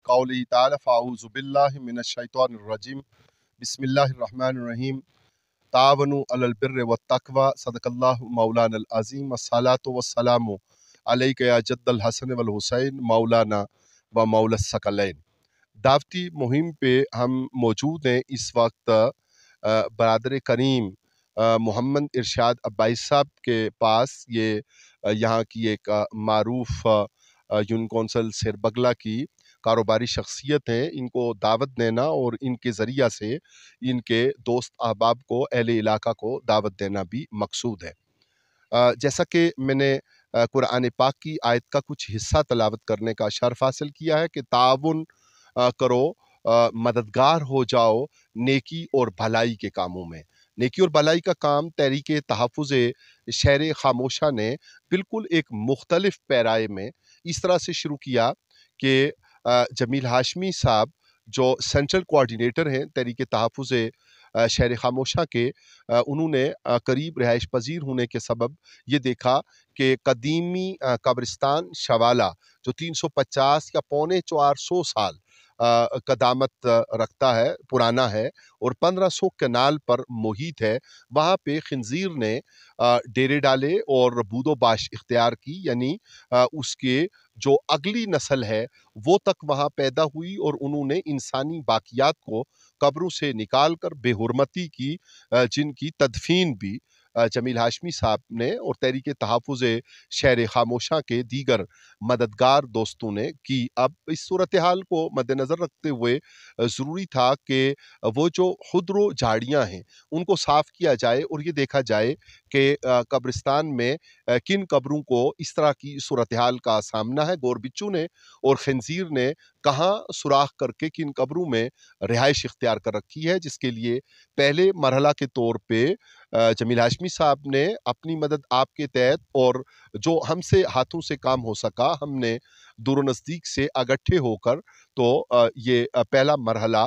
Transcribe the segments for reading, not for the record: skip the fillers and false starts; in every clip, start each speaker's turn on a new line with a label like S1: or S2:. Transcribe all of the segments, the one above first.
S1: बिक़ौलिही तआला फ़अऊज़ु बिल्लाहि मिनश्शैतानिर्रजीम बिस्मिल्लाहिर्रहमानिर्रहीम तावनु अलल बिर्रि वत्तक़वा सदक़ल्लाहु मौलानल अज़ीम अस्सलातु वस्सलामु अलैका या जद्दल हसन वल हुसैन मौलाना व मौलस सकलैन। दावती मुहिम पे हम मौजूद हैं इस वक्त बरादर करीम मोहम्मद इरशाद अब्बासी साहब के पास। ये यहाँ की एक मारूफ यून कौंसल सिरबगला की कारोबारी शख्सियत हैं। इनको दावत देना और इनके ज़रिया से इनके दोस्त अहबाब को, अहले इलाका को दावत देना भी मकसूद है। जैसा कि मैंने कुरान पाक की आयत का कुछ हिस्सा तलावत करने का शर्फ हासिल किया है कि ताउन करो, मददगार हो जाओ नेकी और भलाई के कामों में। नेकी और भलाई का काम तहरीक तहफ़्फ़ुज़ शहर खामोशा ने बिल्कुल एक मुख्तलिफ पैराए में इस तरह से शुरू किया कि जमील हाशमी साहब जो सेंट्रल कोऑर्डिनेटर हैं तहरीक तहफ़्फ़ुज़ शहर खामोशा के, उन्होंने करीब रिहाइश पजीर होने के सबब ये देखा कि कदीमी कब्रिस्तान शवाला जो 350 या पौने 400 साल कदामत रखता है, पुराना है और 1500 कनाल पर मुहित है, वहाँ पे खिंजीर ने डेरे डाले और बूदोबाश इख्तियार की। यानी उसके जो अगली नस्ल है वो तक वहाँ पैदा हुई और उन्होंने इंसानी बाकियात को कब्रों से निकाल कर बेहुरमती की, जिनकी तदफीन भी जमील हाशमी साहब ने और तहरीक तहफ़्फ़ुज़ शहर खामोशा के दीगर मददगार दोस्तों ने की। अब इस सूरत हाल को मद्देनज़र रखते हुए ज़रूरी था कि वो जो खुदरो झाड़ियाँ हैं उनको साफ़ किया जाए और ये देखा जाए कि कब्रिस्तान में किन कब्रों को इस तरह की सूरत हाल का सामना है। गोर बिच्छू ने और खंजीर ने कहाँ सुराख करके किन कब्रों में रिहाइश इख्तियार कर रखी है, जिसके लिए पहले मरहला के तौर पे जमील हाशमी साहब ने अपनी मदद आपके तहत और जो हमसे हाथों से काम हो सका हमने दूर नज़दीक से इकट्ठे होकर तो ये पहला मरहला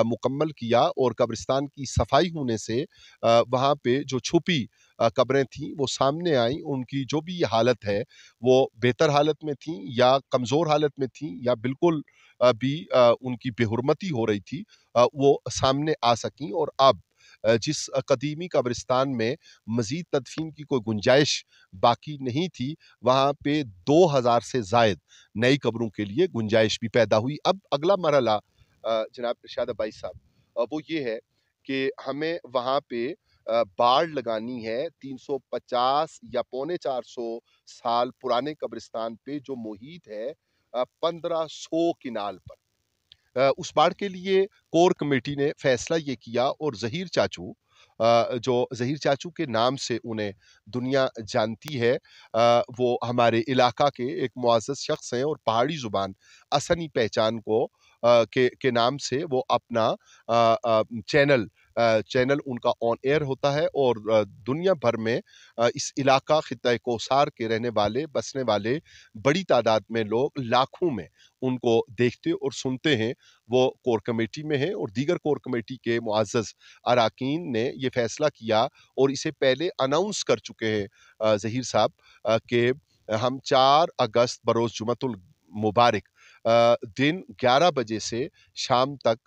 S1: मुकम्मल किया और कब्रिस्तान की सफाई होने से वहाँ पे जो छुपी कब्रें थीं वो सामने आईं। उनकी जो भी हालत है वो बेहतर हालत में थीं या कमज़ोर हालत में थीं या बिल्कुल भी उनकी बेहुरमती हो रही थी, वो सामने आ सकीं। और अब जिस कदीमी कब्रिस्तान में मज़ीद तदफ़ीन की कोई गुंजाइश बाकी नहीं थी, वहाँ पे 2000 से ज़ायद नई कब्रों के लिए गुंजाइश भी पैदा हुई। अब अगला मरहला जनाब इरशाद अब्बासी साहब, वो ये है कि हमें वहाँ पे बाड़ लगानी है 350 या पौने 400 साल पुराने कब्रिस्तान पे जो मुहीत है 1500 किनाल पर। उस बाढ़ के लिए कोर कमेटी ने फैसला ये किया और ज़हीर चाचू, जो ज़हीर चाचू के नाम से उन्हें दुनिया जानती है, वो हमारे इलाका के एक मुअज़्ज़ज़ शख्स हैं और पहाड़ी ज़ुबान असनी पहचान को के नाम से वो अपना चैनल उनका ऑन एयर होता है और दुनिया भर में इस इलाका खित्ता कोसार के रहने वाले, बसने वाले बड़ी तादाद में लोग लाखों में उनको देखते और सुनते हैं। वो कोर कमेटी में हैं और दीगर कोर कमेटी के मुअज़्ज़ज़ अरकान ने ये फ़ैसला किया और इसे पहले अनाउंस कर चुके हैं ज़हीर साहब कि हम 4 अगस्त बरोज़ जुमतुल मुबारक दिन 11 बजे से शाम तक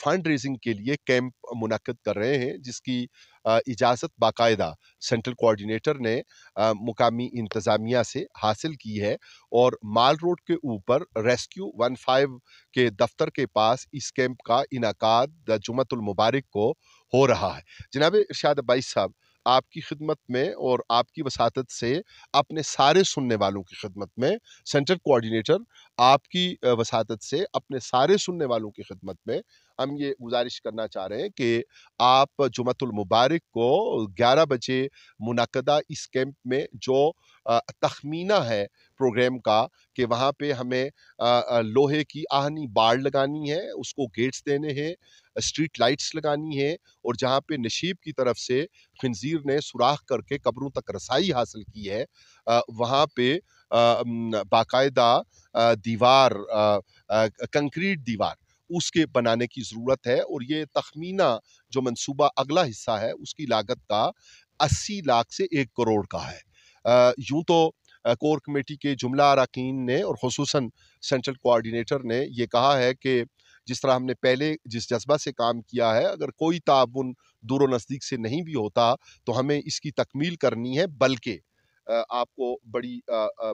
S1: फंड रेज़िंग के लिए कैंप मुनक्किद कर रहे हैं, जिसकी इजाज़त बाकायदा सेंट्रल कोऑर्डिनेटर ने मुकामी इंतज़ामिया से हासिल की है और माल रोड के ऊपर रेस्क्यू 15 के दफ्तर के पास इस कैंप का इनाकाद जुमतुल मुबारक को हो रहा है। जनाब इरशाद अब्बासी साहब, आपकी खिदमत में और आपकी वसातत से अपने सारे सुनने वालों की खिदमत में, सेंट्रल कोऑर्डिनेटर आपकी वसातत से अपने सारे सुनने वालों की खिदमत में हम ये गुजारिश करना चाह रहे हैं कि आप जुमतुल मुबारक को 11 बजे मुनक्कदा इस कैंप में जो तखमीना है प्रोग्राम का कि वहाँ पे हमें लोहे की आहनी बाड़ लगानी है, उसको गेट्स देने हैं, स्ट्रीट लाइट्स लगानी है और जहाँ पे नशीब की तरफ से खिंजीर ने सुराख करके कब्रों तक रसाई हासिल की है, वहाँ पे बाकायदा दीवार, कंक्रीट दीवार उसके बनाने की ज़रूरत है और ये तखमीना जो मंसूबा अगला हिस्सा है उसकी लागत का 80 लाख से 1 करोड़ का है। यूँ तो कोर कमेटी के जुमला अरकान ने और खुसूसन सेंट्रल कोऑर्डिनेटर ने ये कहा है कि जिस तरह हमने पहले जिस जज्बा से काम किया है, अगर कोई ताउन दूर व नज़दीक से नहीं भी होता तो हमें इसकी तकमील करनी है, बल्कि आपको बड़ी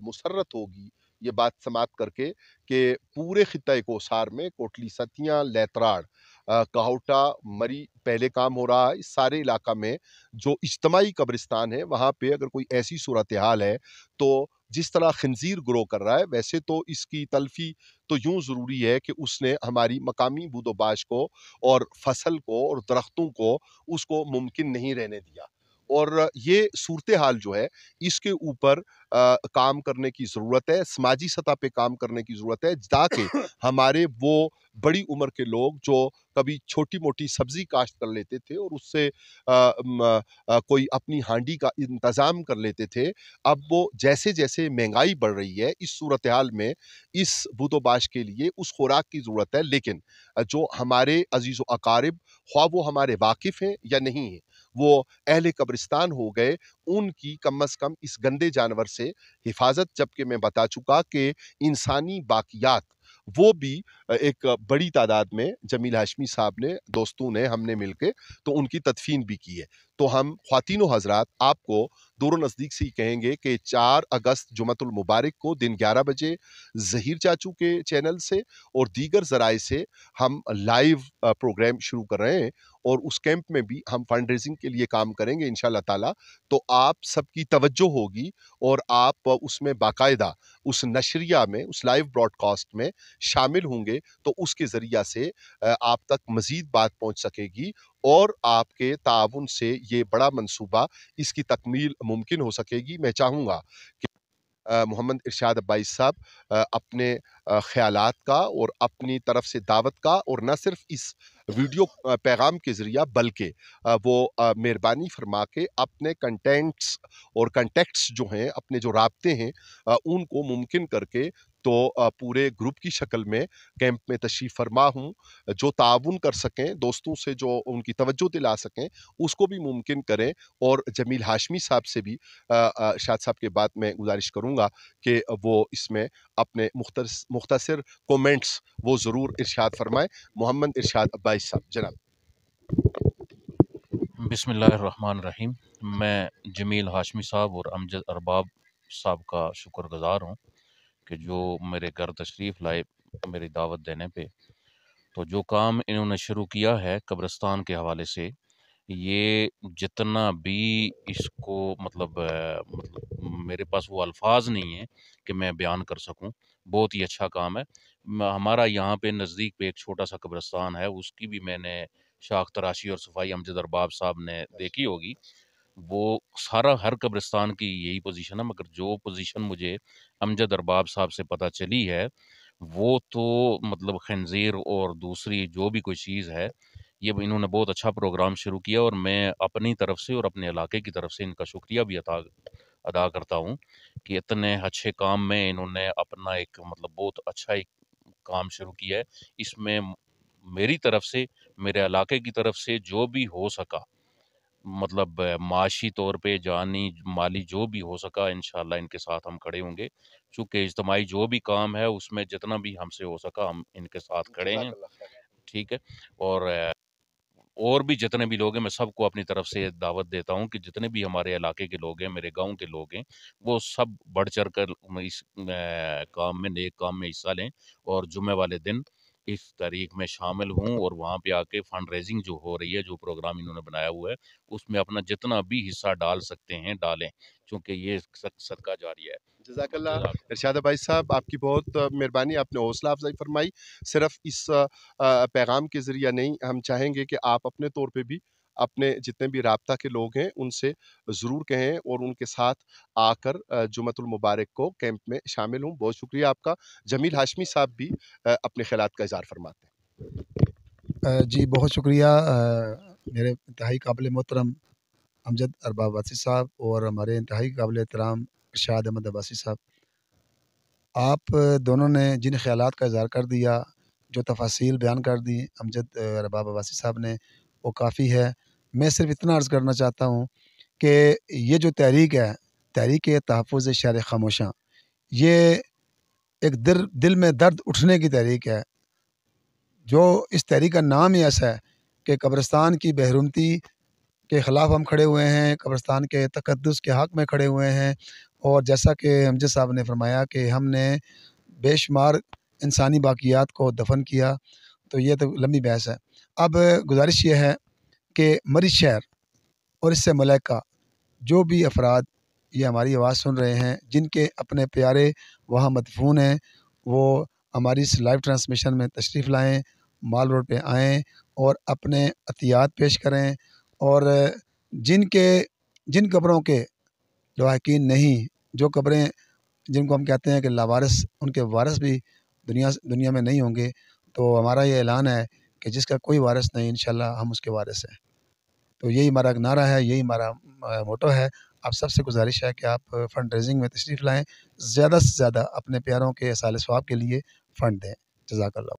S1: मुसर्रत होगी ये बात समाप्त करके कि पूरे खित्ता कोसार में कोटली सतियाँ, लैतराड़, काहौटा, मरी पहले काम हो रहा है। इस सारे इलाका में जो इज्तमाही कब्रिस्तान है, वहाँ पे अगर कोई ऐसी सूरत हाल है, तो जिस तरह खंजीर ग्रो कर रहा है, वैसे तो इसकी तल्फ़ी तो यूँ ज़रूरी है कि उसने हमारी मकामी बूदोबाश को और फसल को और दरख्तों को उसको मुमकिन नहीं रहने दिया। और ये सूरत हाल जो है, इसके ऊपर काम करने की ज़रूरत है, समाजी सतह पे काम करने की ज़रूरत है, ताकि हमारे वो बड़ी उम्र के लोग जो कभी छोटी-मोटी सब्ज़ी काश्त कर लेते थे और उससे कोई अपनी हांडी का इंतज़ाम कर लेते थे, अब वो जैसे-जैसे महँगाई बढ़ रही है, इस सूरत हाल में इस बूदोबाश के लिए उस खुराक की ज़रूरत है। लेकिन जो हमारे अज़ीज़ व अकारिब, ख्वाह वो हमारे वाकिफ़ हैं या नहीं हैं, वो अहले कब्रिस्तान हो गए, उनकी कम अज़ कम इस गंदे जानवर से हिफ़ाज़त, जबकि मैं बता चुका कि इंसानी बाक़ियात वो भी एक बड़ी तादाद में जमील हाशमी साहब ने, दोस्तों ने, हमने मिलके तो उनकी तदफ़ीन भी की है। तो हम ख़वातीन व हज़रात आपको दूर व नज़दीक से ही कहेंगे कि 4 अगस्त जुमअतुल मुबारक को दिन 11 बजे ज़हीर चाचू के चैनल से और दीगर ज़राए से हम लाइव प्रोग्राम शुरू कर रहे हैं और उस कैंप में भी हम फंड रेज़िंग के लिए काम करेंगे इंशाअल्लाह ताला। तो आप सबकी तवज्जो होगी और आप उसमें बाकायदा उस नशरिया में, उस लाइव ब्रॉडकास्ट में शामिल होंगे, तो उसके ज़रिया से आप तक मज़ीद बात पहुँच सकेगी और आपके ताउन से ये बड़ा मंसूबा, इसकी तकमील मुमकिन हो सकेगी। मैं चाहूँगा कि मोहम्मद इरशाद अब्बासी साहब अपने ख़यालात का और अपनी तरफ से दावत का, और न सिर्फ़ इस वीडियो पैगाम के ज़रिया, बल्कि वो मेहरबानी फ़रमा के अपने कंटेंट्स और कॉन्टैक्ट्स जो हैं, अपने जो राब्ते हैं, उनको मुमकिन करके तो पूरे ग्रुप की शक्ल में कैंप में तशरीफ़ फ़रमा हूँ। जो ताउन कर सकें, दोस्तों से जो उनकी तवज्जो दिला सकें, उसको भी मुमकिन करें। और जमील हाशमी साहब से भी शाद साहब के बाद मैं गुज़ारिश करूँगा कि वो इसमें अपने मुख्तसर कमेंट्स वो ज़रूर इरशाद फ़रमाएँ। मोहम्मद इरशाद अब्बासी साहब, जनाब।
S2: बिस्मिल्लाहिर्रहमानिर्रहीम। मैं जमील हाशमी साहब और अमजद अरबाब साहब का शुक्रगुज़ार हूँ कि जो मेरे घर तशरीफ़ लाए मेरी दावत देने पे। तो जो काम इन्होंने शुरू किया है कब्रिस्तान के हवाले से, ये जितना भी इसको मतलब मेरे पास वो अल्फाज नहीं है कि मैं बयान कर सकूं। बहुत ही अच्छा काम है। हमारा यहाँ पे नज़दीक पे एक छोटा सा कब्रिस्तान है, उसकी भी मैंने शाख तराशी और सफाई अमजद अरबाब साहब ने देखी होगी। वो सारा हर कब्रिस्तान की यही पोजीशन है, मगर जो पोजीशन मुझे अमजद अरबाब साहब से पता चली है, वो तो मतलब खंजीर और दूसरी जो भी कोई चीज़ है, ये इन्होंने बहुत अच्छा प्रोग्राम शुरू किया और मैं अपनी तरफ से और अपने इलाके की तरफ से इनका शुक्रिया भी अता अदा करता हूँ कि इतने अच्छे काम में इन्होंने अपना एक मतलब बहुत अच्छा एक काम शुरू किया है। इसमें मेरी तरफ से, मेरे इलाके की तरफ से जो भी हो सका, मतलब माशी तौर पे, जानी, माली जो भी हो सका, इंशाअल्लाह इनके साथ हम खड़े होंगे। चूँकि इज्तिमाई जो भी काम है, उसमें जितना भी हमसे हो सका, हम इनके साथ खड़े हैं।
S1: जज़ाकल्लाह खैर।
S2: ठीक है? और और भी जितने भी लोग हैं, मैं सबको अपनी तरफ से दावत देता हूँ कि जितने भी हमारे इलाके के लोग हैं, मेरे गाँव के लोग हैं, वो सब बढ़-चढ़ कर इस काम में, नेक काम में हिस्सा लें और जुम्मे वाले दिन इस तारीख में शामिल हों और वहाँ पे आके फंड रेज़िंग जो हो रही है, जो प्रोग्राम इन्होंने बनाया हुआ है, उसमें अपना जितना भी हिस्सा डाल सकते हैं, डालें, क्योंकि ये सदका जारिया है।
S1: जज़ाकल्लाह
S2: जज़ाक
S1: इरशाद भाई साहब, आपकी बहुत मेहरबानी, आपने हौसला अफ़ज़ाई फ़रमाई। सिर्फ़ इस पैगाम के ज़रिया नहीं, हम चाहेंगे कि आप अपने तौर पे भी अपने जितने भी राब्ता के लोग हैं, उनसे ज़रूर कहें और उनके साथ आकर जुमअतुल मुबारक को कैंप में शामिल हों। बहुत शुक्रिया आपका। जमील हाशमी साहब भी अपने ख़यालात का इज़हार फ़रमाते हैं।
S3: जी, बहुत शुक्रिया मेरे इंतहाई काबिल मोहतरम अमजद अरबाब अब्बासी साहब और हमारे इंतहाई काबिल एहतराम इरशाद अहमद अब्बासी साहब। आप दोनों ने जिन ख़यालात का इज़हार कर दिया, जो तफ़ासील बयान कर दी अमजद अरबाब अब्बासी साहब ने, वो काफ़ी है। मैं सिर्फ़ इतना अर्ज़ करना चाहता हूँ कि ये जो तहरीक है, तहरीक तहफ़्फ़ुज़ शहर खामोशां, ये एक दिल में दर्द उठने की तहरीक है। जो इस तहरीक का नाम ही ऐसा है कि कब्रिस्तान की बेहरुमती के ख़िलाफ़ हम खड़े हुए हैं, कब्रिस्तान के तक़द्दुस के हक़ में खड़े हुए हैं। और जैसा कि अमजद साहब ने फरमाया कि हमने बेशुमार इंसानी बाक़ियात को दफ़न किया, तो ये तो लंबी बहस है। अब गुज़ारिश ये है कि मरी शहर और इससे मुल्का जो भी अफ़राद ये हमारी आवाज़ सुन रहे हैं, जिनके अपने प्यारे वहाँ मदफ़ून हैं, वो हमारी इस लाइव ट्रांसमिशन में तशरीफ़ लाएँ, माल रोड पे आएँ और अपने अतियात पेश करें। और जिन कब्रों के लवाहिकीन नहीं, जो कब्रें जिनको हम कहते हैं कि लावारिस, उनके वारिस भी दुनिया में नहीं होंगे, तो हमारा ये ऐलान है कि जिसका कोई वारिस नहीं, इंशाअल्लाह हम उसके वारिस हैं। तो यही हमारा एक नारा है, यही हमारा मोटो है। आप सबसे गुज़ारिश है कि आप फ़ंड रेज़िंग में तशरीफ़ लाएँ, ज़्यादा से ज़्यादा अपने प्यारों के साले सवाब के लिए फ़ंड दें। जज़ाकल्लाह।